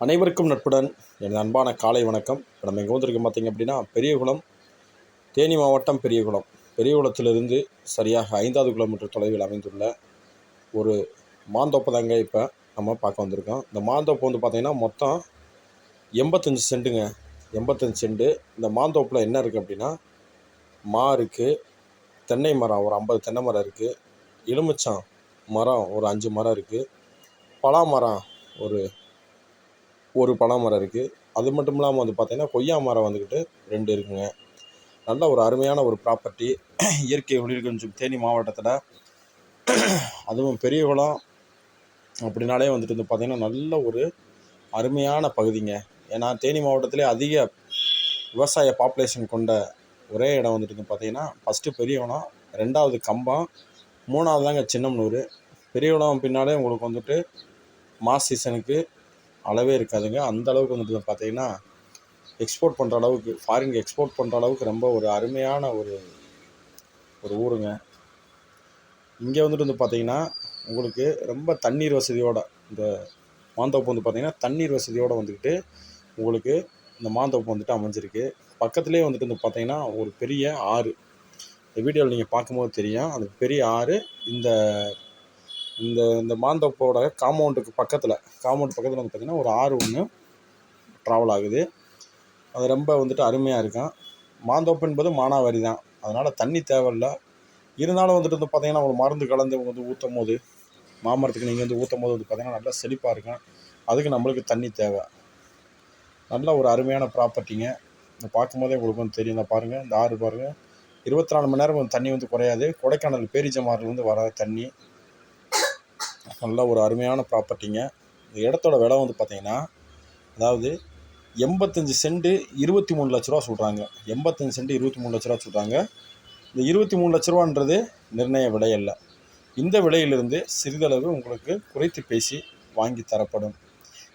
அனைவருக்கும் நட்புடன் எனது அன்பான காலை வணக்கம். இப்போ நம்ம எங்கே வந்திருக்கோம் பார்த்திங்க அப்படின்னா, பெரியகுளம், தேனி மாவட்டம் பெரியகுளம். பெரியகுளத்திலிருந்து சரியாக 5வது கிலோமீட்டர் தொலைவில் அமைந்துள்ள ஒரு மாந்தோப்பு தாங்க இப்போ நம்ம பார்க்க வந்திருக்கோம். இந்த மாந்தோப்பு வந்து பார்த்திங்கன்னா மொத்தம் 85 சென்ட்டுங்க. 85 சென்ட்டு. இந்த மாந்தோப்பில் என்ன இருக்குது அப்படின்னா, மா இருக்குது, தென்னை மரம் ஒரு 50 தென்னை மரம் இருக்குது, எலுமிச்சம் மரம் ஒரு 5 மரம் இருக்குது, பலா மரம் ஒரு பலா மரம் இருக்குது. அது மட்டும் இல்லாமல் வந்து பார்த்திங்கன்னா கொய்யா மரம் வந்துக்கிட்டு 2 இருக்குங்க. நல்ல ஒரு அருமையான ஒரு ப்ராப்பர்ட்டி. இயற்கை எழில் கொஞ்சம் தேனி மாவட்டத்தில், அதுவும் பெரியகுளம் அப்படின்னாலே வந்துட்டு வந்து பார்த்திங்கன்னா நல்ல ஒரு அருமையான பகுதிங்க. ஏன்னா தேனி மாவட்டத்திலே அதிக விவசாய பாப்புலேஷன் கொண்ட ஒரே இடம் வந்துட்டு பார்த்திங்கன்னா ஃபஸ்ட்டு பெரியகுளம், 2வது கம்பம், 3வது தாங்க சின்னமனூர். பெரியகுளம் பின்னாலே உங்களுக்கு வந்துட்டு மாஸ் சீசனுக்கு அளவே இருக்காதுங்க. அந்த அளவுக்கு வந்துட்டு பார்த்திங்கன்னா எக்ஸ்போர்ட் பண்ணுற அளவுக்கு, ஃபாரினுக்கு எக்ஸ்போர்ட் பண்ணுற அளவுக்கு ரொம்ப ஒரு அருமையான ஒரு ஊருங்க. இங்கே வந்துட்டு வந்து பார்த்திங்கன்னா உங்களுக்கு ரொம்ப தண்ணீர் வசதியோடு, இந்த மாந்தோப்பு வந்து பார்த்திங்கன்னா தண்ணீர் வசதியோடு வந்துக்கிட்டு உங்களுக்கு இந்த மாந்தோப்பு வந்துட்டு அமைஞ்சிருக்கு. பக்கத்துலேயே வந்துட்டு வந்து பார்த்திங்கன்னா ஒரு பெரிய ஆறு, இந்த வீடியோவில் நீங்கள் பார்க்கும்போது தெரியும். அந்த பெரிய ஆறு இந்த இந்த இந்த மாந்தோப்போட காம்பவுண்ட் பக்கத்தில் வந்து பார்த்திங்கன்னா ஒரு ஆறு ஒன்று ட்ராவல் ஆகுது. அது ரொம்ப வந்துட்டு அருமையாக இருக்கும். மாந்தோப்பு என்பது மானாவாரி தான், அதனால் தண்ணி தேவையில்லை. இருந்தாலும் வந்துட்டு வந்து பார்த்திங்கன்னா ஒரு மருந்து கலந்து வந்து ஊற்றும் போது, மாமரத்துக்கு நீங்கள் வந்து ஊற்றும் போது வந்து பார்த்திங்கன்னா நல்லா செழிப்பாக இருக்கும். அதுக்கு நம்மளுக்கு தண்ணி தேவை. நல்ல ஒரு அருமையான ப்ராப்பர்ட்டிங்க. இதை பார்க்கும்போதே உங்களுக்கு வந்து தெரியும். தான் பாருங்கள், இந்த ஆறு பாருங்கள், 24 மணி நேரம் தண்ணி வந்து குறையாது. கொடைக்கானல் பேரிஜமாரிலேருந்து வர தண்ணி. நல்ல ஒரு அருமையான ப்ராப்பர்ட்டிங்க. இந்த இடத்தோட விலை வந்து பார்த்திங்கன்னா, அதாவது 85 சென்ட்டு 23 லட்ச ரூபா சொல்கிறாங்க. 85 சென்ட்டு 23 லட்ச ரூபா சொல்கிறாங்க. இந்த 23 லட்ச ரூபான்றது நிர்ணய விலை அல்ல. இந்த விலையிலிருந்து சிறிதளவு உங்களுக்கு குறைத்து பேசி வாங்கி தரப்படும்.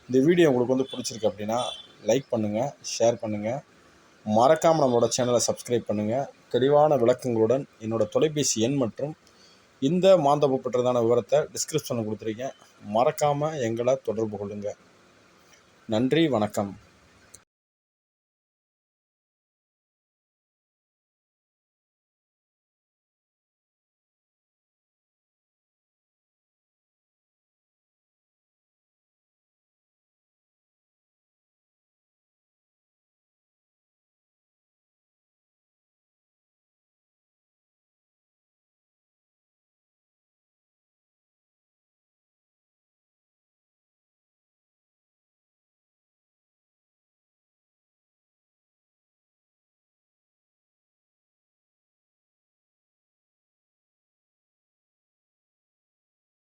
இந்த வீடியோ உங்களுக்கு வந்து பிடிச்சிருக்கு அப்படின்னா லைக் பண்ணுங்கள், ஷேர் பண்ணுங்கள், மறக்காமல் நம்மளோட சேனலை சப்ஸ்கிரைப் பண்ணுங்கள். தெளிவான விளக்கங்களுடன் என்னோடய தொலைபேசி எண் மற்றும் இந்த மாந்தோப்பு பற்றியதான விவரத்தை டிஸ்கிரிப்ஷனில் கொடுத்துருக்கேன். மறக்காமல் எங்களை தொடர்பு கொள்ளுங்கள். நன்றி, வணக்கம்.